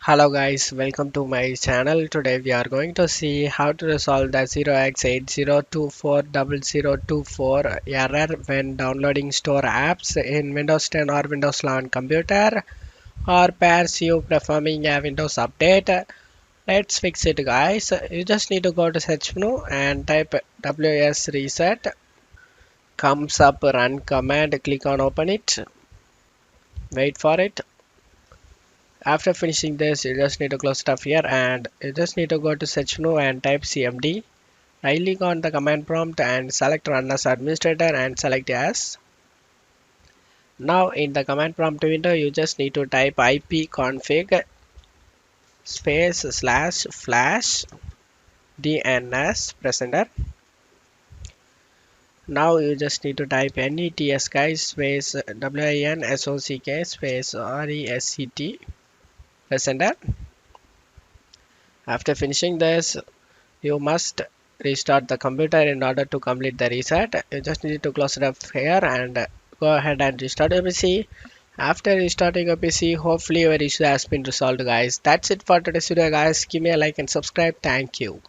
Hello guys, welcome to my channel. Today we are going to see how to resolve the 0x80240024 error when downloading store apps in Windows 10 or Windows 11 computer or pairs you performing a Windows update. Let's fix it guys. You just need to go to search menu and type ws reset. Comes up run command, click on open it. Wait for it. After finishing this, you just need to close stuff here and you just need to go to search menu and type cmd. Right click on the command prompt and select run as administrator and select yes. Now in the command prompt window, you just need to type ipconfig space slash flash dns press enter. Now you just need to type nets guys space winsock space reset press enter. After finishing this, you must restart the computer in order to complete the reset. You just need to close it up here and go ahead and restart your PC. After restarting your PC, hopefully your issue has been resolved guys. That's it for today's video guys. Give me a like and subscribe. Thank you.